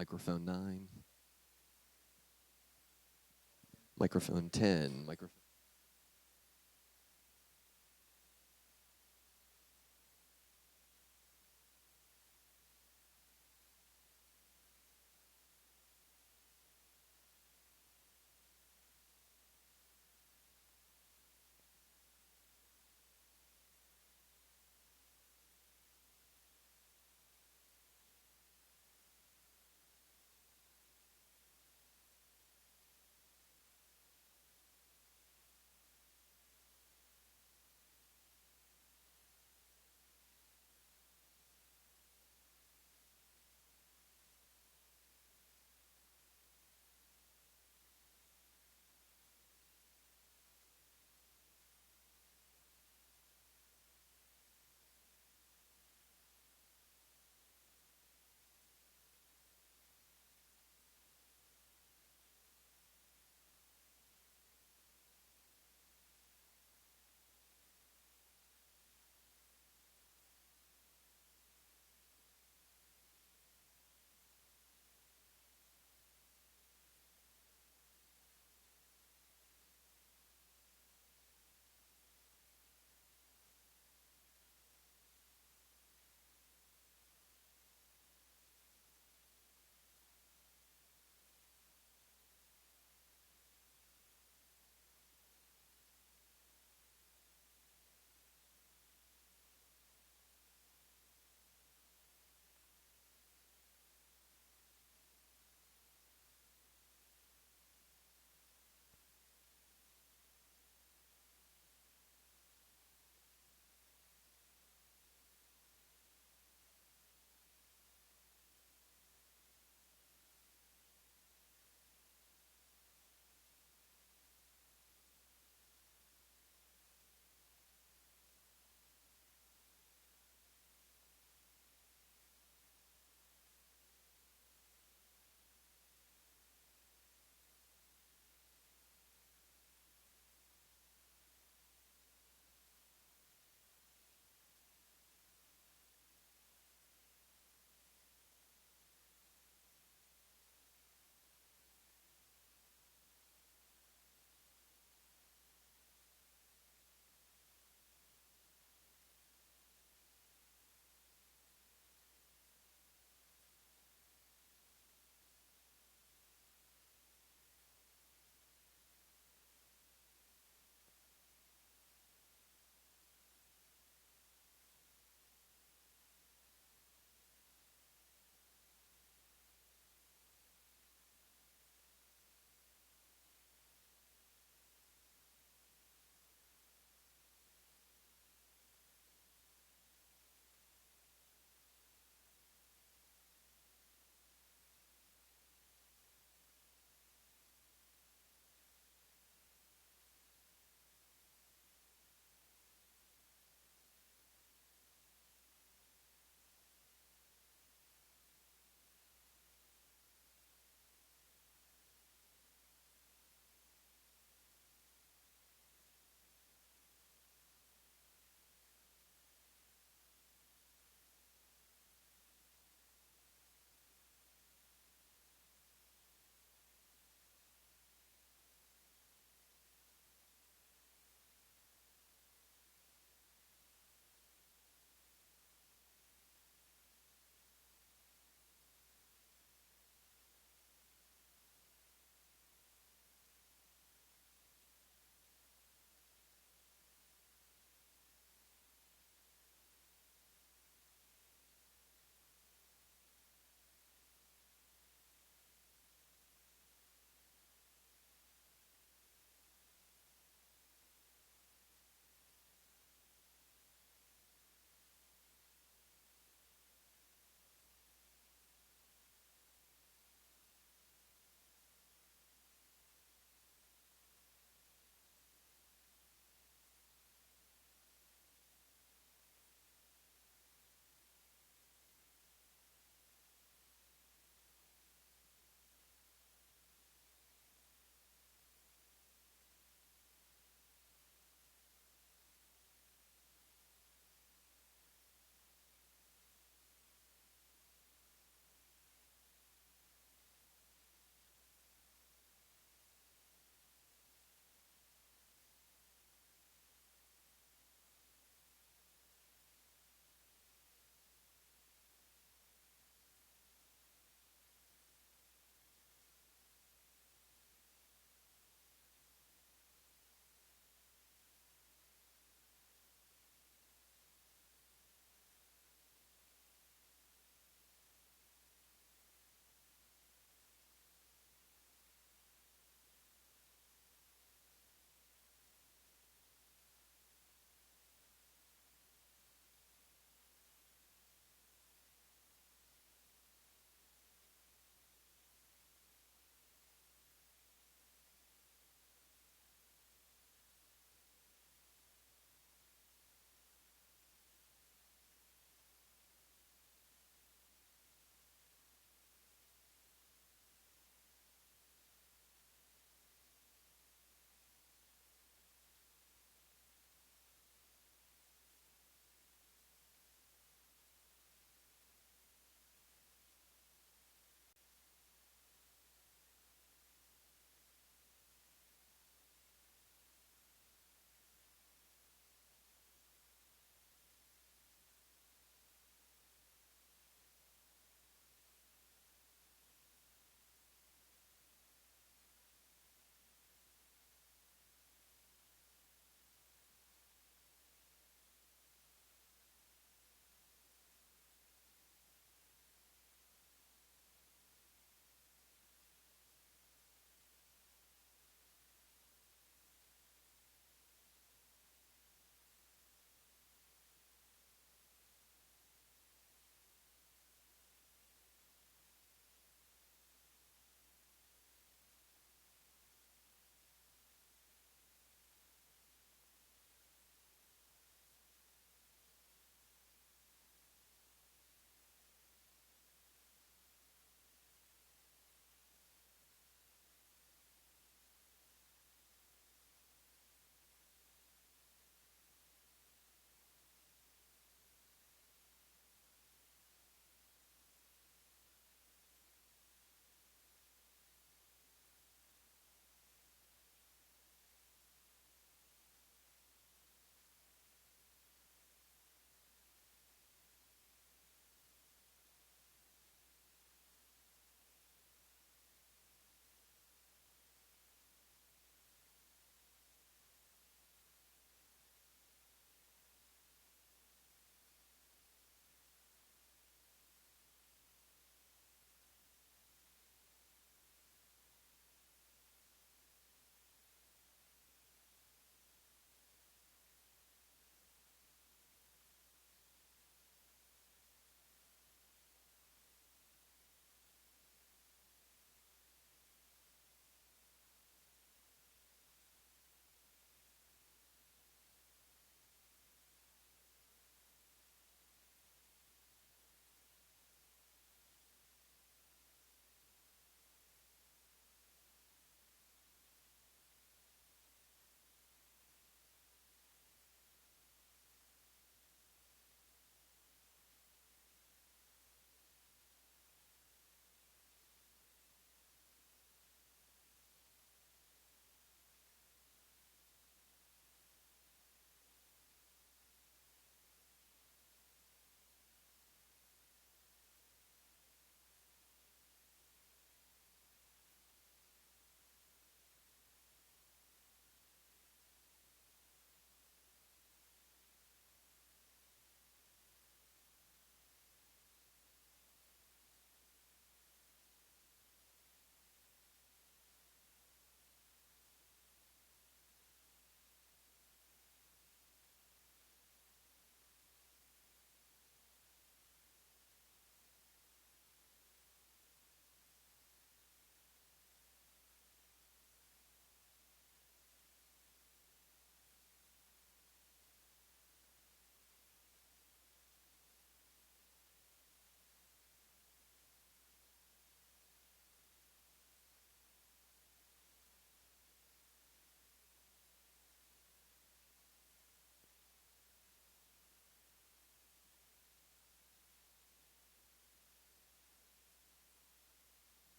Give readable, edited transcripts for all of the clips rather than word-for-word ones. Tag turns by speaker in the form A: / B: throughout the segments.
A: Microphone 9. Microphone 10. Microphone.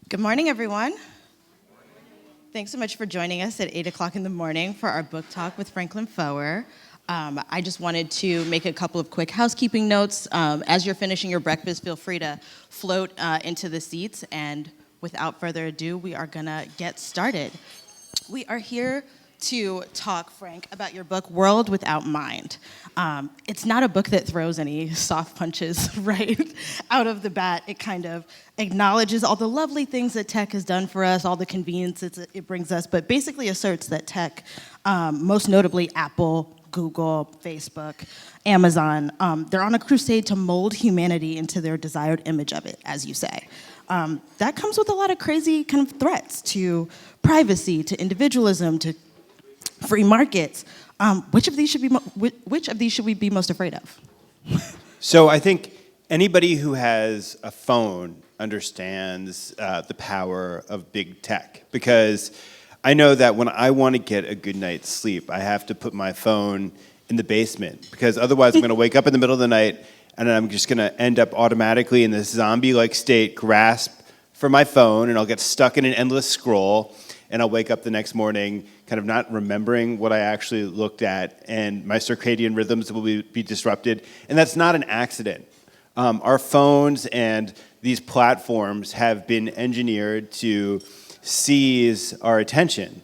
B: Good morning, everyone. Thanks so much for joining us at 8 o'clock in the morning for our book talk with Franklin Foer. I just wanted to make a couple of quick housekeeping notes. As you're finishing your breakfast, feel free to float into the seats. And without further ado, we are going to get started. We are here to talk, Frank, about your book, World Without Mind. It's not a book that throws any soft punches right out of the bat. It kind of acknowledges all the lovely things that tech has done for us, all the conveniences it brings us, but basically asserts that tech, most notably Apple, Google, Facebook, Amazon, they're on a crusade to mold humanity into their desired image of it, as you say. That comes with a lot of crazy kind of threats to privacy, to individualism, to free markets. Which of these should we be most afraid of?
C: So I think anybody who has a phone understands the power of big tech, because I know that when I want to get a good night's sleep, I have to put my phone in the basement, because otherwise I'm going to wake up in the middle of the night and I'm just going to end up automatically in this zombie-like state, grasp for my phone, and I'll get stuck in an endless scroll, and I'll wake up the next morning kind of not remembering what I actually looked at, and my circadian rhythms will be disrupted. And that's not an accident. Our phones and these platforms have been engineered to seize our attention.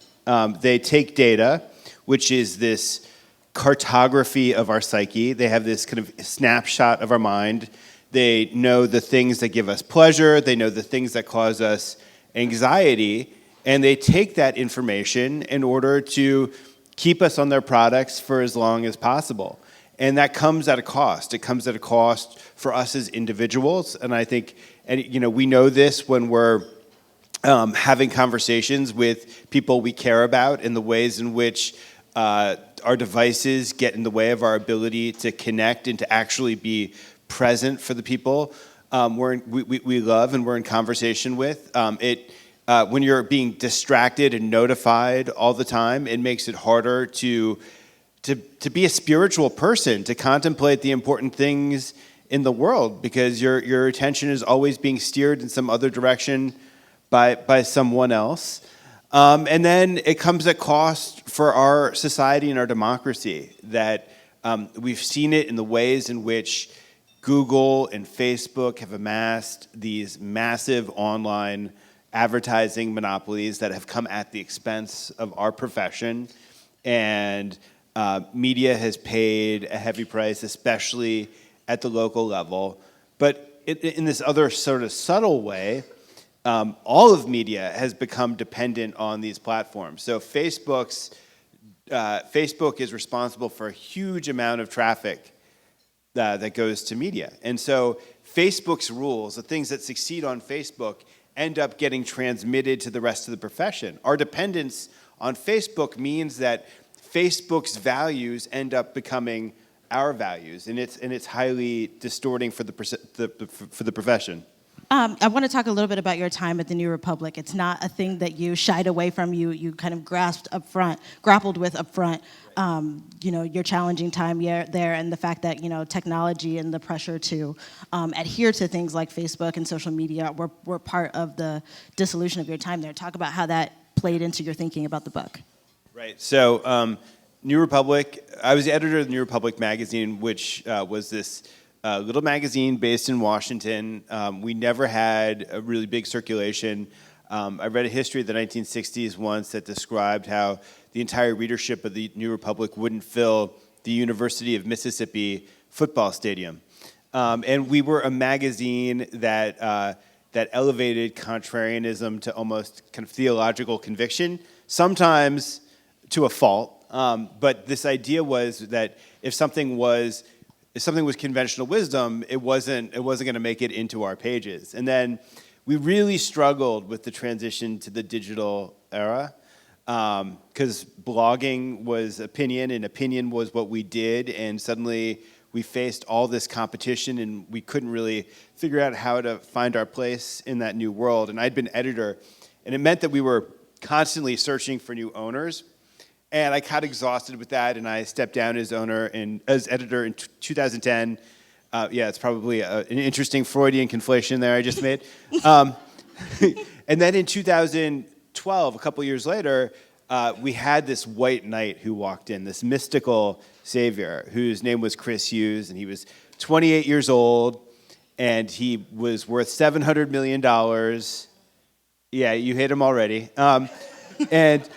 C: They take data, which is this cartography of our psyche. They have this kind of snapshot of our mind. They know the things that give us pleasure. They know the things that cause us anxiety. And they take that information in order to keep us on their products for as long as possible. And that comes at a cost. It comes at a cost for us as individuals. And I think, we know this when we're having conversations with people we care about, in the ways in which our devices get in the way of our ability to connect and to actually be present for the people we love and we're in conversation with. When you're being distracted and notified all the time, it makes it harder to be a spiritual person, to contemplate the important things in the world, because your attention is always being steered in some other direction by someone else. And then it comes at cost for our society and our democracy, that we've seen it in the ways in which Google and Facebook have amassed these massive online advertising monopolies that have come at the expense of our profession. And media has paid a heavy price, especially at the local level. But in this other sort of subtle way, all of media has become dependent on these platforms. So Facebook is responsible for a huge amount of traffic that goes to media. And so Facebook's rules, the things that succeed on Facebook, end up getting transmitted to the rest of the profession. Our dependence on Facebook means that Facebook's values end up becoming our values, and it's highly distorting for the profession.
B: I want to talk a little bit about your time at the New Republic. It's not a thing that you shied away from. You kind of grappled with up front. Your challenging time there, and the fact that technology and the pressure to adhere to things like Facebook and social media were part of the dissolution of your time there. Talk about how that played into your thinking about the book.
C: Right. So New Republic, I was the editor of the New Republic magazine, which was this little magazine based in Washington. We never had a really big circulation. I read a history of the 1960s once that described how the entire readership of the New Republic wouldn't fill the University of Mississippi football stadium. And we were a magazine that elevated contrarianism to almost kind of theological conviction, sometimes to a fault. But this idea was that if something was conventional wisdom, it wasn't going to make it into our pages. And then we really struggled with the transition to the digital era, because blogging was opinion, and opinion was what we did, and suddenly we faced all this competition, and we couldn't really figure out how to find our place in that new world. And I'd been editor, and it meant that we were constantly searching for new owners. And I got exhausted with that, and I stepped down as editor in 2010. It's probably an interesting Freudian conflation there I just made. And then in 2012, a couple years later, we had this white knight who walked in, this mystical savior whose name was Chris Hughes, and he was 28 years old, and he was worth $700 million. Yeah, you hit him already. And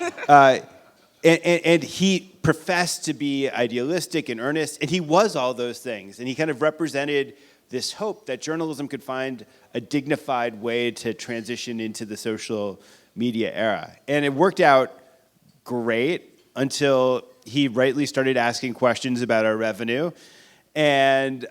C: he professed to be idealistic and earnest, and he was all those things. And he kind of represented this hope that journalism could find a dignified way to transition into the social media era. And it worked out great until he rightly started asking questions about our revenue, and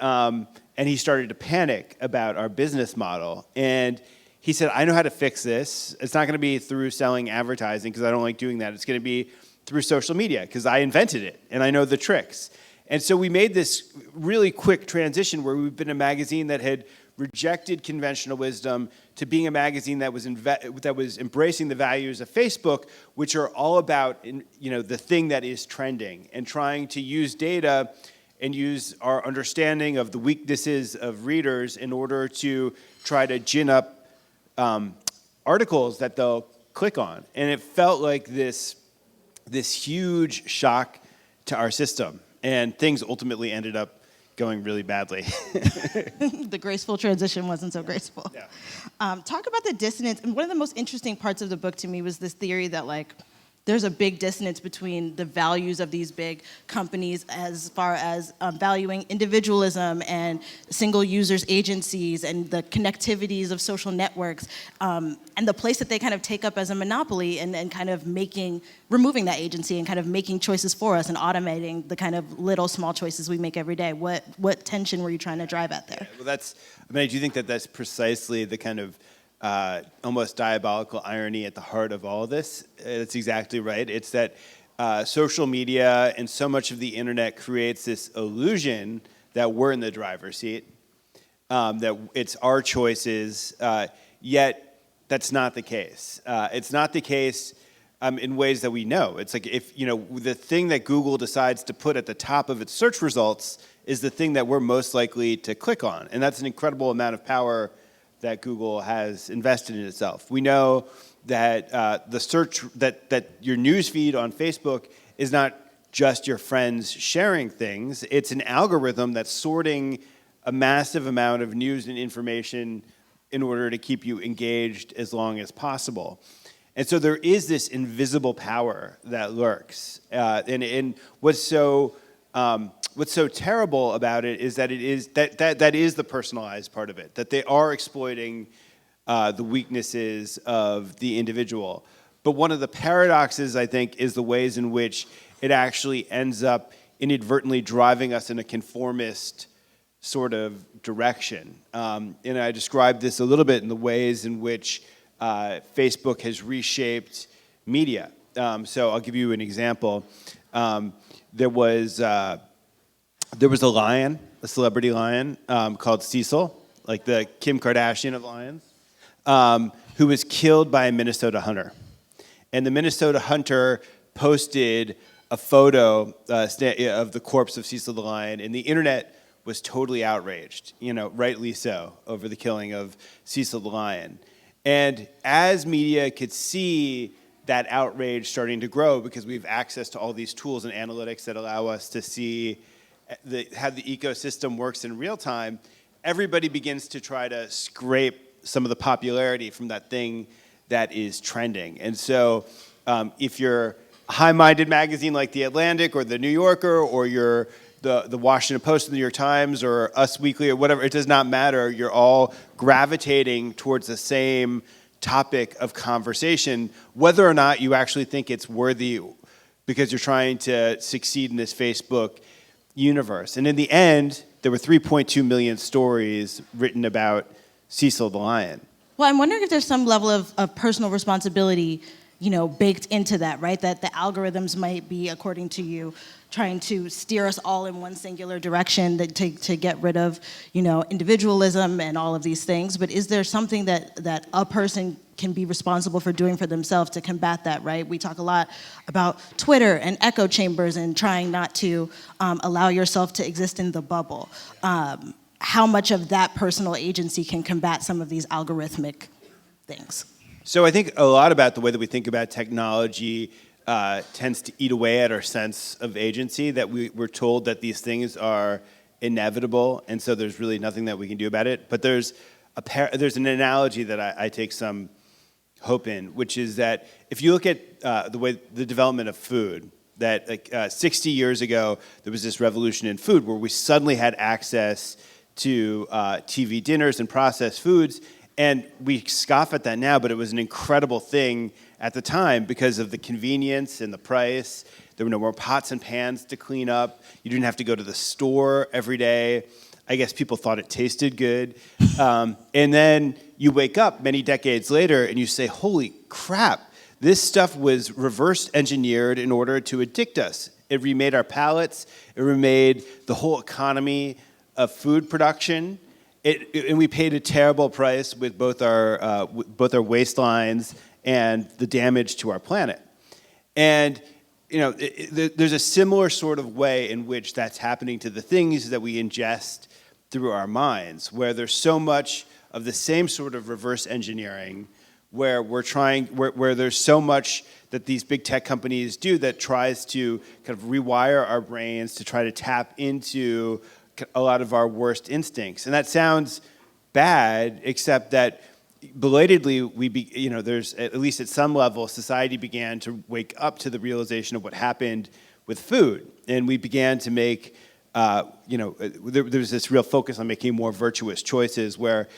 C: he started to panic about our business model. And he said, I know how to fix this. It's not going to be through selling advertising, because I don't like doing that. It's going to be through social media, because I invented it and I know the tricks. And so we made this really quick transition where we've been a magazine that had rejected conventional wisdom to being a magazine that was embracing the values of Facebook, which are all about the thing that is trending, and trying to use data and use our understanding of the weaknesses of readers in order to try to gin up articles that they'll click on. And it felt like this huge shock to our system, and things ultimately ended up going really badly.
B: The graceful transition wasn't so graceful.
C: Yeah.
B: Talk about the dissonance. And one of the most interesting parts of the book to me was this theory that there's a big dissonance between the values of these big companies as far as valuing individualism and single users agencies and the connectivities of social networks, and the place that they kind of take up as a monopoly, and kind of removing that agency and kind of making choices for us and automating the kind of little small choices we make every day. What tension were you trying to drive at there?
C: Well, I do think that that's precisely the kind of almost diabolical irony at the heart of all of this. It's exactly right. It's that social media and so much of the internet creates this illusion that we're in the driver's seat, that it's our choices, yet that's not the case. It's not the case in ways that we know. It's like if, the thing that Google decides to put at the top of its search results is the thing that we're most likely to click on. And that's an incredible amount of power that Google has invested in itself. We know that the search, that your news feed on Facebook is not just your friends sharing things. It's an algorithm that's sorting a massive amount of news and information in order to keep you engaged as long as possible. And so there is this invisible power that lurks. And what's so terrible about it is that that is the personalized part of it, that they are exploiting the weaknesses of the individual. But one of the paradoxes, I think, is the ways in which it actually ends up inadvertently driving us in a conformist sort of direction. And I described this a little bit in the ways in which Facebook has reshaped media. So I'll give you an example. There was a lion, a celebrity lion, called Cecil, like the Kim Kardashian of lions, who was killed by a Minnesota hunter. And the Minnesota hunter posted a photo of the corpse of Cecil the lion, and the internet was totally outraged, rightly so, over the killing of Cecil the lion. And as media could see that outrage starting to grow, because we have access to all these tools and analytics that allow us to see how the ecosystem works in real time, everybody begins to try to scrape some of the popularity from that thing that is trending. And so if you're a high-minded magazine like The Atlantic or The New Yorker, or you're the Washington Post or The New York Times or Us Weekly or whatever, it does not matter. You're all gravitating towards the same topic of conversation, whether or not you actually think it's worthy, because you're trying to succeed in this Facebook universe. And in the end, there were 3.2 million stories written about Cecil the lion.
B: Well, I'm wondering if there's some level of personal responsibility, baked into that, right? That the algorithms might be, according to you, trying to steer us all in one singular direction to get rid of, individualism and all of these things. But is there something that a person can be responsible for doing for themselves to combat that, right? We talk a lot about Twitter and echo chambers and trying not to allow yourself to exist in the bubble. How much of that personal agency can combat some of these algorithmic things?
C: So I think a lot about the way that we think about technology tends to eat away at our sense of agency, that we're told that these things are inevitable, and so there's really nothing that we can do about it. But there's an analogy that I take some hope in, which is that if you look at the development of food, that 60 years ago, there was this revolution in food where we suddenly had access to TV dinners and processed foods, and we scoff at that now, but it was an incredible thing at the time because of the convenience and the price. There were no more pots and pans to clean up. You didn't have to go to the store every day. I guess people thought it tasted good. And then you wake up many decades later and you say, holy crap, this stuff was reverse engineered in order to addict us. It remade our palates. It remade the whole economy of food production. And we paid a terrible price with both our waistlines and the damage to our planet. And there's a similar sort of way in which that's happening to the things that we ingest through our minds, where there's so much of the same sort of reverse engineering, where where there's so much that these big tech companies do that tries to kind of rewire our brains to try to tap into a lot of our worst instincts. And that sounds bad, except that belatedly, there's, at least at some level, society began to wake up to the realization of what happened with food. And we began to make, there was this real focus on making more virtuous choices where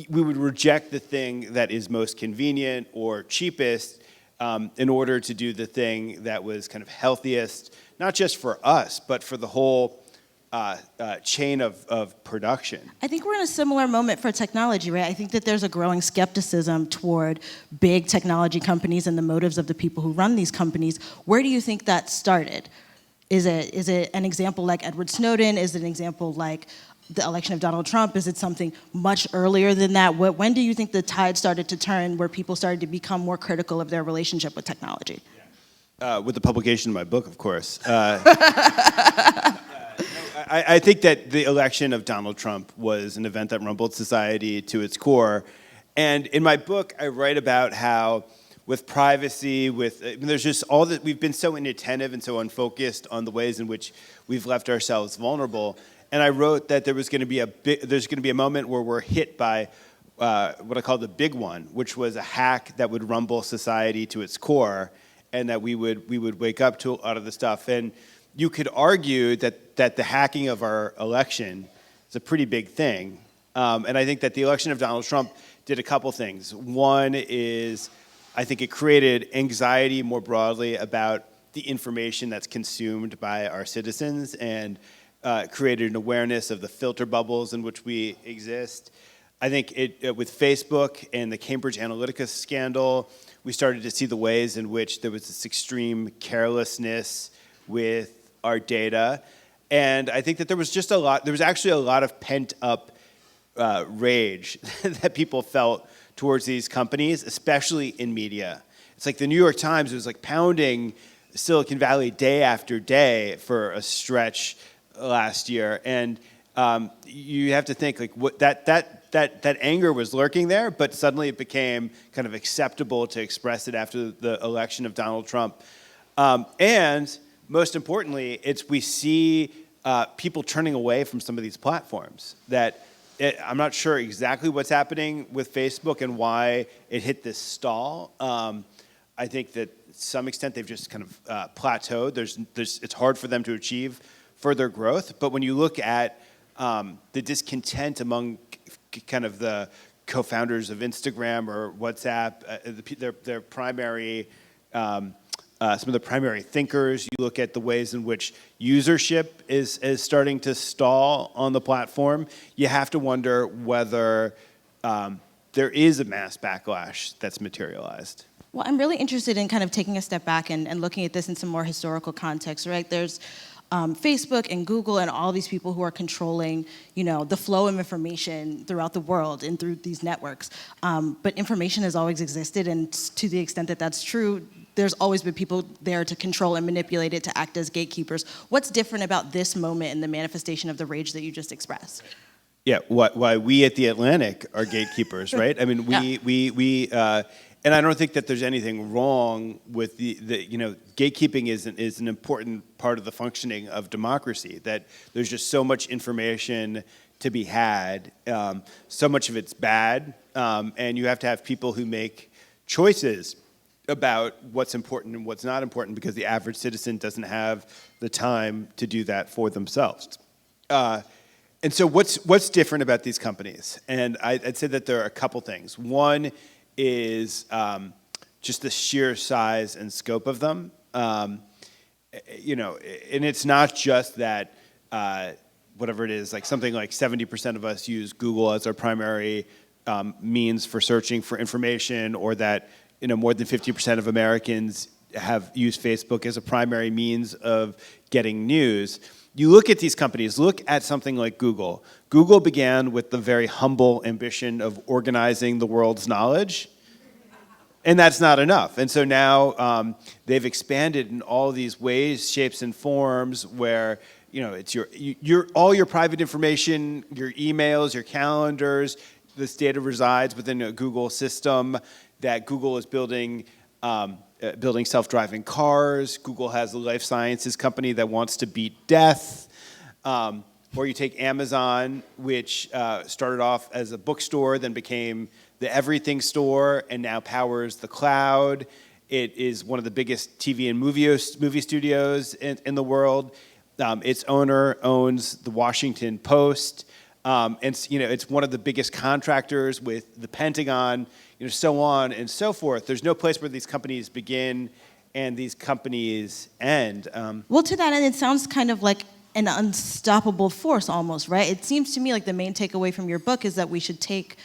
C: we would reject the thing that is most convenient or cheapest in order to do the thing that was kind of healthiest, not just for us, but for the whole chain of production.
B: I think we're in a similar moment for technology, right? I think that there's a growing skepticism toward big technology companies and the motives of the people who run these companies. Where do you think that started? Is it an example like Edward Snowden? Is it an example like the election of Donald Trump? Is it something much earlier than that? When do you think the tide started to turn where people started to become more critical of their relationship with technology?
C: With the publication of my book, of course. I think that the election of Donald Trump was an event that rumbled society to its core. And in my book, I write about how with privacy, there's just all that we've been so inattentive and so unfocused on the ways in which we've left ourselves vulnerable. And I wrote that there's going to be a moment where we're hit by what I call the big one, which was a hack that would rumble society to its core, and that we would wake up to a lot of the stuff. And you could argue that the hacking of our election is a pretty big thing. And I think that the election of Donald Trump did a couple things. One is, I think it created anxiety more broadly about the information that's consumed by our citizens, and created an awareness of the filter bubbles in which we exist. I think with Facebook and the Cambridge Analytica scandal, we started to see the ways in which there was this extreme carelessness with our data. And I think that there was actually a lot of pent up rage that people felt towards these companies, especially in media. It's like the New York Times was like pounding Silicon Valley day after day for a stretch last year. And you have to think like that anger was lurking there, but suddenly it became kind of acceptable to express it after the election of Donald Trump. And most importantly, we see people turning away from some of these platforms. I'm not sure exactly what's happening with Facebook and why it hit this stall. I think that to some extent they've just kind of plateaued. It's hard for them to achieve further growth. But when you look at the discontent among kind of the co-founders of Instagram or WhatsApp, their primary some of the primary thinkers, you look at the ways in which usership is starting to stall on the platform, you have to wonder whether there is a mass backlash that's materialized.
B: Well, I'm really interested in kind of taking a step back and looking at this in some more historical context, right? There's Facebook and Google and all these people who are controlling, the flow of information throughout the world and through these networks. But information has always existed, and to the extent that that's true, there's always been people there to control and manipulate it, to act as gatekeepers. What's different about this moment and the manifestation of the rage that you just expressed?
C: Yeah, why we at the Atlantic are gatekeepers, right? I mean, and I don't think that there's anything wrong with the gatekeeping is an important part of the functioning of democracy. That there's just so much information to be had, so much of it's bad, and you have to have people who make choices about what's important and what's not important because the average citizen doesn't have the time to do that for themselves. And so what's different about these companies? And I'd say that there are a couple things. One is just the sheer size and scope of them. And it's not just that whatever it is, like something like 70% of us use Google as our primary means for searching for information, or that more than 50% of Americans have used Facebook as a primary means of getting news. You look at these companies, look at something like Google. Google began with the very humble ambition of organizing the world's knowledge, and that's not enough. And so now they've expanded in all these ways, shapes, and forms where it's your all your private information, your emails, your calendars. This data resides within a Google system. That Google is building self-driving cars. Google has a life sciences company that wants to beat death. Or you take Amazon, which started off as a bookstore, then became the everything store, and now powers the cloud. It is one of the biggest TV and movie studios in the world. Its owner owns the Washington Post. And it's one of the biggest contractors with the Pentagon, so on and so forth. There's no place where these companies begin and these companies end.
B: Well, to that end, it sounds kind of like an unstoppable force almost, right? It seems to me like the main takeaway from your book is that we should take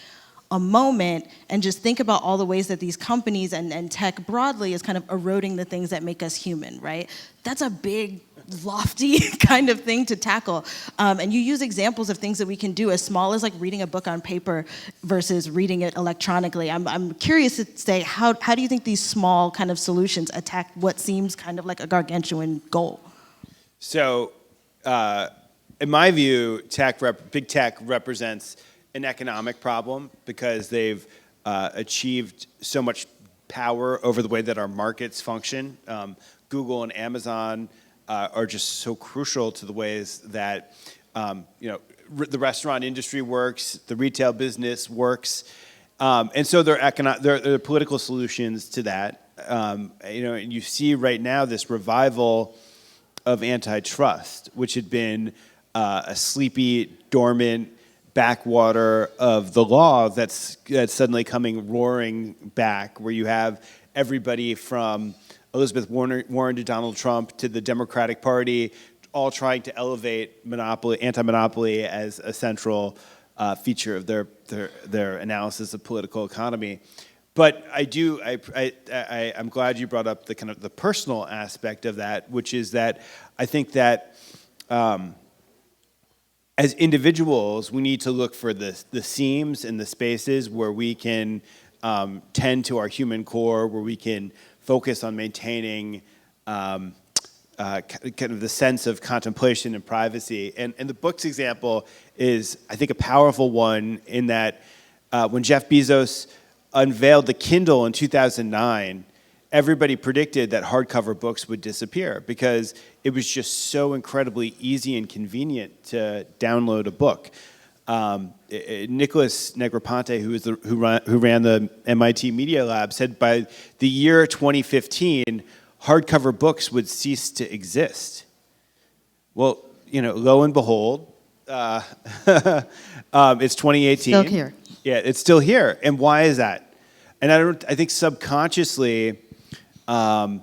B: a moment and just think about all the ways that these companies and tech broadly is kind of eroding the things that make us human, right? That's a big, lofty kind of thing to tackle. And you use examples of things that we can do as small as like reading a book on paper versus reading it electronically. I'm curious to say, how do you think these small kind of solutions attack what seems kind of like a gargantuan goal?
C: So, in my view, big tech represents an economic problem because they've achieved so much power over the way that our markets function. Google and Amazon are just so crucial to the ways that the restaurant industry works, the retail business works, and so there are political solutions to that. And you see right now this revival of antitrust, which had been a sleepy, dormant backwater of the law that's suddenly coming roaring back, where you have everybody from Elizabeth Warren to Donald Trump to the Democratic Party all trying to elevate anti-monopoly as a central feature of their analysis of political economy. But I'm glad you brought up the kind of the personal aspect of that, which is that I think that as individuals, we need to look for the seams and the spaces where we can tend to our human core, where we can focus on maintaining kind of the sense of contemplation and privacy. And the book's example is, I think, a powerful one in that when Jeff Bezos unveiled the Kindle in 2009, everybody predicted that hardcover books would disappear because it was just so incredibly easy and convenient to download a book. Nicholas Negroponte, who ran the MIT Media Lab, said by the year 2015, hardcover books would cease to exist. Well, lo and behold, it's 2018.
B: Still here.
C: Yeah, it's still here. And why is that? And I think subconsciously, I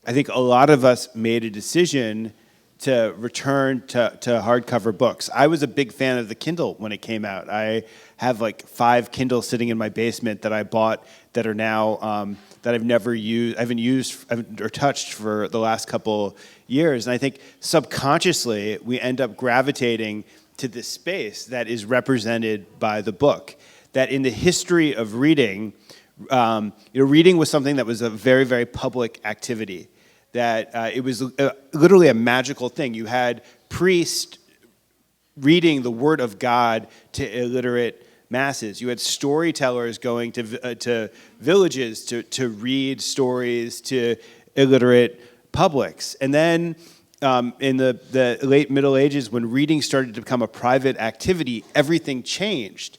C: think a lot of us made a decision to return to hardcover books. I was a big fan of the Kindle when it came out. I have like 5 Kindles sitting in my basement that I bought that are now that I've never used, I haven't or touched for the last couple years. And I think subconsciously we end up gravitating to this space that is represented by the book. That in the history of reading, reading was something that was a very, very public activity. That it was literally a magical thing. You had priests reading the Word of God to illiterate masses. You had storytellers going to villages to read stories to illiterate publics. And then in the late Middle Ages, when reading started to become a private activity, everything changed.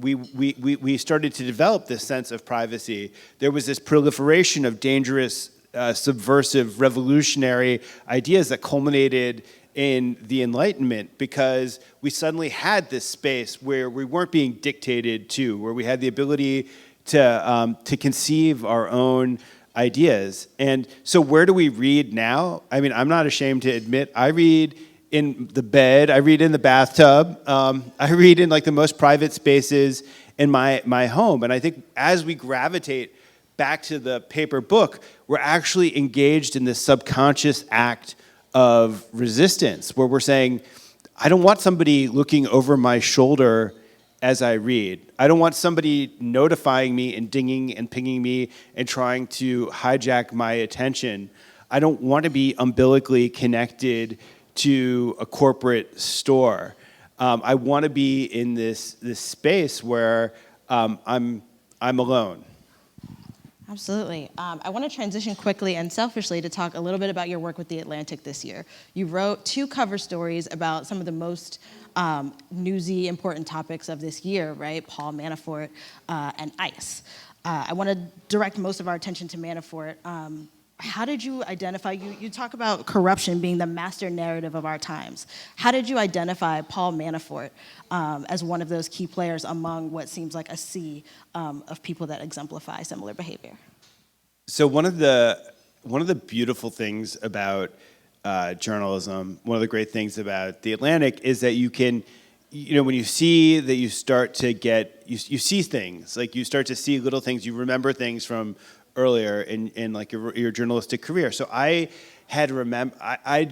C: We started to develop this sense of privacy. There was this proliferation of dangerous, subversive, revolutionary ideas that culminated in the Enlightenment, because we suddenly had this space where we weren't being dictated to, where we had the ability to conceive our own ideas. And so where do we read now? I mean, I'm not ashamed to admit, I read in the bed, I read in the bathtub, I read in like the most private spaces in my home. And I think as we gravitate back to the paper book, we're actually engaged in this subconscious act of resistance, where we're saying, I don't want somebody looking over my shoulder as I read. I don't want somebody notifying me and dinging and pinging me and trying to hijack my attention. I don't want to be umbilically connected to a corporate store. I want to be in this space where I'm alone.
B: Absolutely. I want to transition quickly and selfishly to talk a little bit about your work with The Atlantic this year. You wrote 2 cover stories about some of the most newsy, important topics of this year, right? Paul Manafort and ICE. I want to direct most of our attention to Manafort. How did you identify, you talk about corruption being the master narrative of our times. How did you identify Paul Manafort as one of those key players among what seems like a sea of people that exemplify similar behavior?
C: So one of the beautiful things about journalism, one of the great things about The Atlantic is that you can, when you see that you start to get, you see things, like you start to see little things, you remember things from earlier in like your journalistic career. So I'd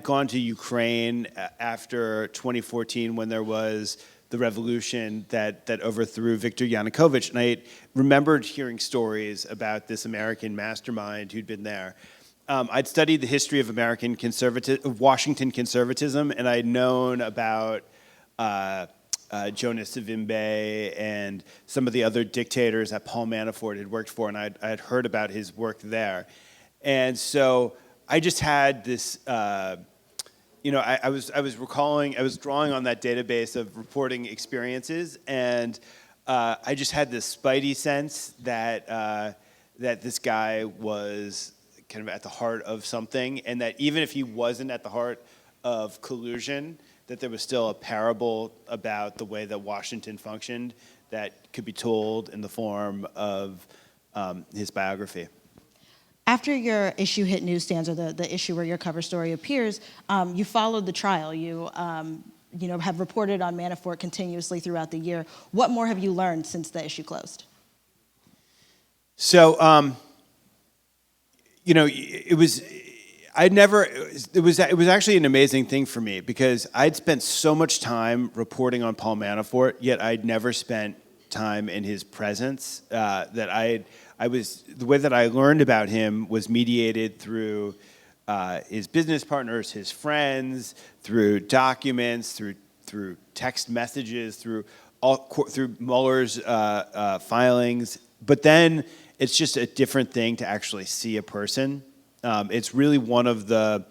C: gone to Ukraine after 2014 when there was the revolution that overthrew Viktor Yanukovych, and I remembered hearing stories about this American mastermind who'd been there. I'd studied the history of Washington conservatism, and I'd known about Jonas Savimbi and some of the other dictators that Paul Manafort had worked for, and I'd heard about his work there. And so I just had this, I was drawing on that database of reporting experiences, and I just had this spidey sense that this guy was kind of at the heart of something, and that even if he wasn't at the heart of collusion, that there was still a parable about the way that Washington functioned that could be told in the form of his biography.
B: After your issue hit newsstands, or the issue where your cover story appears, you followed the trial. You have reported on Manafort continuously throughout the year. What more have you learned since the issue closed?
C: So, it was actually an amazing thing for me, because I'd spent so much time reporting on Paul Manafort, yet I'd never spent time in his presence. The way that I learned about him was mediated through his business partners, his friends, through documents, through text messages, through Mueller's filings. But then it's just a different thing to actually see a person. It's really one of the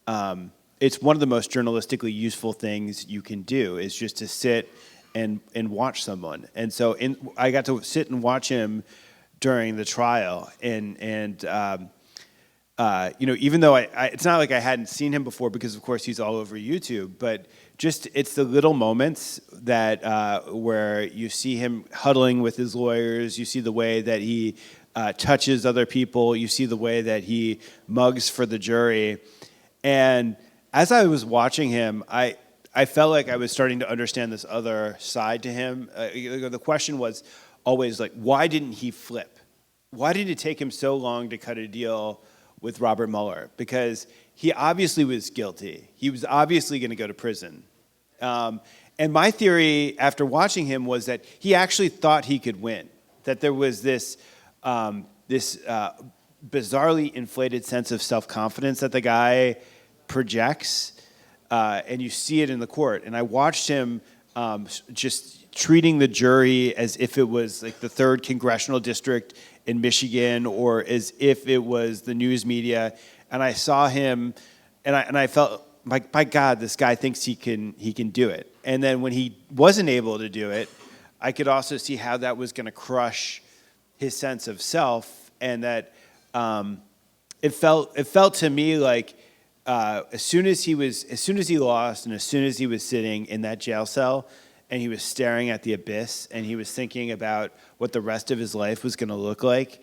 C: most journalistically useful things you can do, is just to sit and watch someone. And so I got to sit and watch him during the trial, and even though it's not like I hadn't seen him before, because of course he's all over YouTube, but just it's the little moments that where you see him huddling with his lawyers, you see the way that he touches other people, you see the way that he mugs for the jury. And as I was watching him, I felt like I was starting to understand this other side to him. The question was always like, why didn't he flip? Why did it take him so long to cut a deal with Robert Mueller? Because he obviously was guilty. He was obviously going to go to prison. And my theory after watching him was that he actually thought he could win, that there was this bizarrely inflated sense of self-confidence that the guy projects, and you see it in the court. And I watched him just treating the jury as if it was like the 3rd congressional district in Michigan, or as if it was the news media. And I saw him, and I felt like, by God, this guy thinks he can do it. And then when he wasn't able to do it, I could also see how that was going to crush his sense of self, and that it felt to me like as soon as he lost, and as soon as he was sitting in that jail cell, and he was staring at the abyss, and he was thinking about what the rest of his life was going to look like,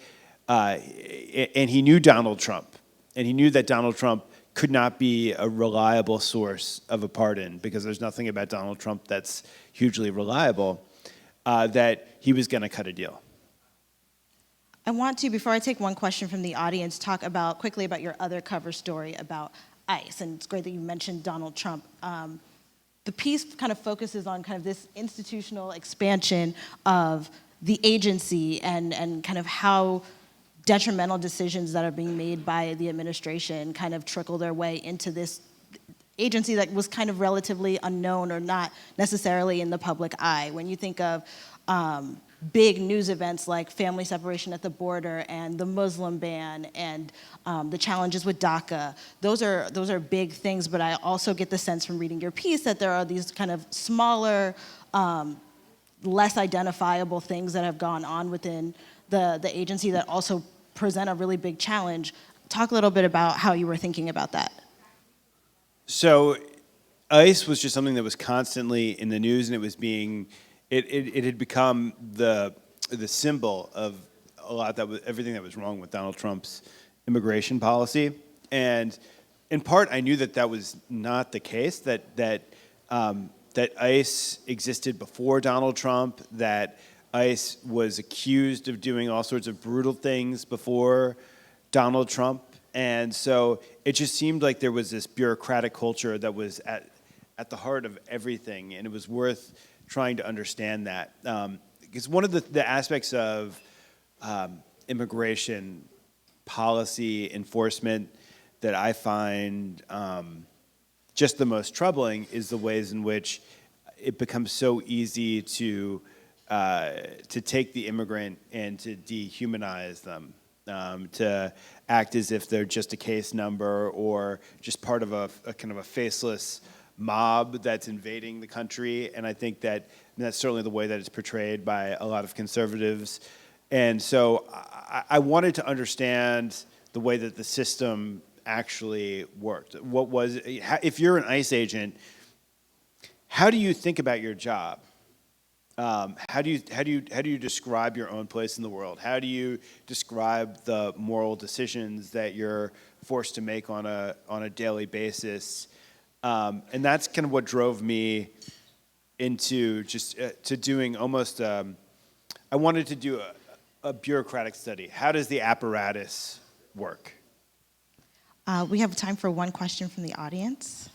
C: and he knew Donald Trump, and he knew that Donald Trump could not be a reliable source of a pardon, because there's nothing about Donald Trump that's hugely reliable, that he was going to cut a deal.
B: I want to, before I take one question from the audience, talk quickly about your other cover story about ICE, and it's great that you mentioned Donald Trump. The piece kind of focuses on kind of this institutional expansion of the agency and kind of how detrimental decisions that are being made by the administration kind of trickle their way into this agency that was kind of relatively unknown or not necessarily in the public eye. When you think of big news events like family separation at the border and the Muslim ban and the challenges with DACA, those are big things, but I also get the sense from reading your piece that there are these kind of smaller, less identifiable things that have gone on within the agency that also present a really big challenge. Talk a little bit about how you were thinking about that. So
C: ICE was just something that was constantly in the news, and it was being, it had become the symbol of a lot everything that was wrong with Donald Trump's immigration policy. And in part, I knew that was not the case, that ICE existed before Donald Trump, that ICE was accused of doing all sorts of brutal things before Donald Trump. And so it just seemed like there was this bureaucratic culture that was at the heart of everything, and it was worth trying to understand that. Because one of the aspects of immigration policy enforcement that I find just the most troubling is the ways in which it becomes so easy to take the immigrant and to dehumanize them, to act as if they're just a case number or just part of a kind of a faceless mob that's invading the country. And I think that's certainly the way that it's portrayed by a lot of conservatives. And so I wanted to understand the way that the system actually worked. If you're an ICE agent, how do you think about your job? How do you describe your own place in the world? How do you describe the moral decisions that you're forced to make on a daily basis? And that's kind of what drove me into just to doing almost. I wanted to do a bureaucratic study. How does the apparatus work?
B: We have time for one question from the audience,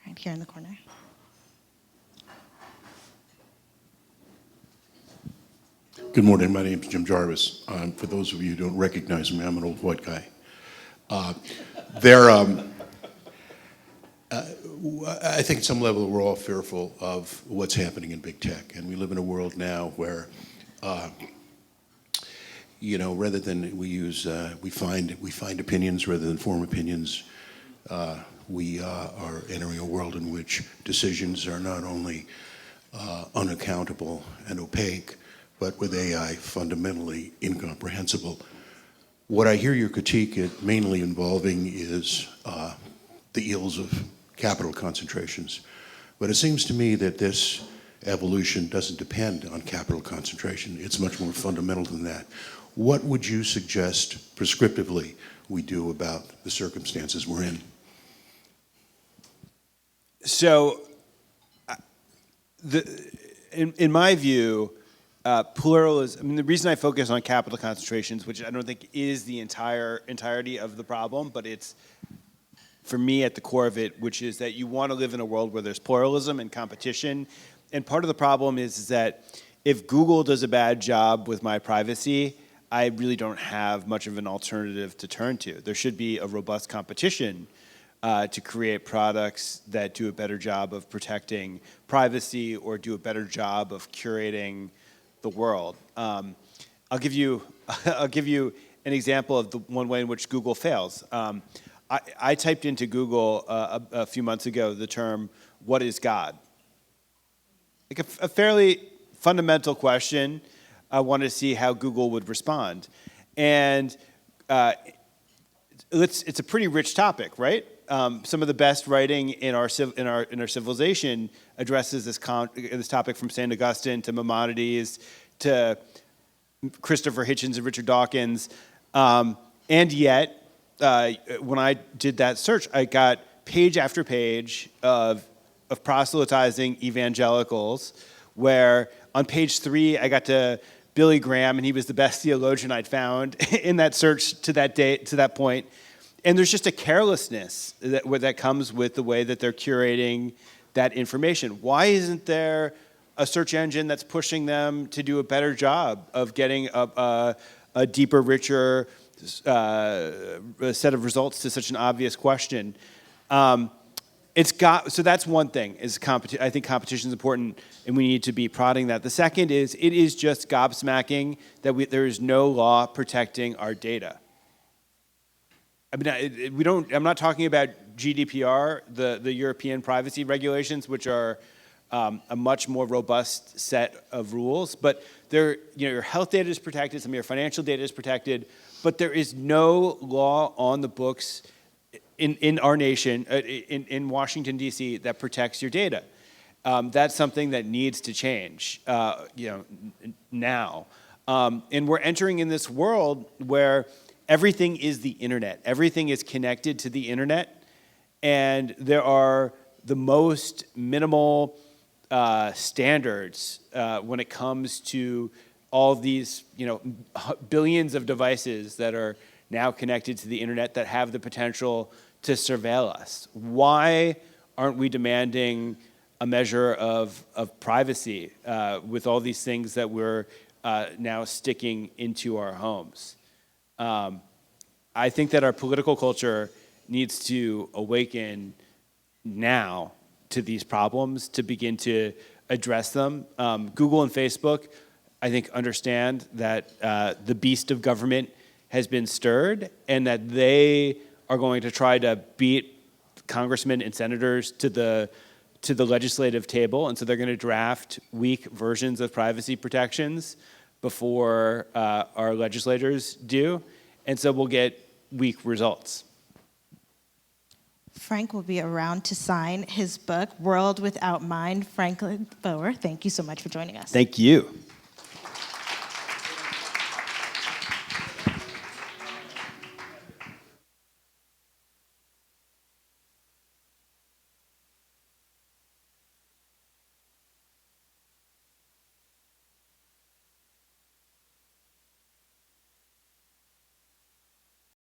B: right here in the corner.
D: Good morning. My name is Jim Jarvis. For those of you who don't recognize me, I'm an old white guy. I think at some level we're all fearful of what's happening in big tech, and we live in a world now where, rather than we find opinions rather than form opinions. We are entering a world in which decisions are not only unaccountable and opaque, but with AI fundamentally incomprehensible. What I hear your critique mainly involving is the ills of capital concentrations. But it seems to me that this evolution doesn't depend on capital concentration. It's much more fundamental than that. What would you suggest prescriptively we do about the circumstances we're in?
C: So, in my view, pluralism. I mean, the reason I focus on capital concentrations, which I don't think is the entirety of the problem, but it's, for me, at the core of it, which is that you want to live in a world where there's pluralism and competition. And part of the problem is that if Google does a bad job with my privacy, I really don't have much of an alternative to turn to. There should be a robust competition to create products that do a better job of protecting privacy or do a better job of curating the world. I'll give you an example of the one way in which Google fails. I typed into Google a few months ago the term, "What is God?" Like a fairly fundamental question. I wanted to see how Google would respond. And it's a pretty rich topic, right? Some of the best writing in our civilization addresses this topic, from St. Augustine to Maimonides to Christopher Hitchens and Richard Dawkins. And yet, when I did that search, I got page after page of proselytizing evangelicals, where on page 3 I got to Billy Graham, and he was the best theologian I'd found in that search to that point. And there's just a carelessness that comes with the way that they're curating that information. Why isn't there a search engine that's pushing them to do a better job of getting a deeper, richer set of results to such an obvious question? So that's one thing. I think competition is important, and we need to be prodding that. The second is, it is just gobsmacking that there is no law protecting our data. I mean, I'm not talking about GDPR, the European privacy regulations, which are a much more robust set of rules. But your health data is protected, some of your financial data is protected, but there is no law on the books in our nation, in Washington, D.C., that protects your data. That's something that needs to change, now. And we're entering in this world where everything is the internet. Everything is connected to the internet, and there are the most minimal standards when it comes to all these, billions of devices that are now connected to the internet that have the potential to surveil us. Why aren't we demanding a measure of privacy with all these things that we're now sticking into our homes? I think that our political culture needs to awaken now to these problems to begin to address them. Google and Facebook, I think, understand that the beast of government has been stirred, and that they are going to try to beat congressmen and senators to the legislative table, and so they're going to draft weak versions of privacy protections before our legislators do, and so we'll get weak results.
B: Frank will be around to sign his book, World Without Mind. Franklin Foer, thank you so much for joining us.
C: Thank you.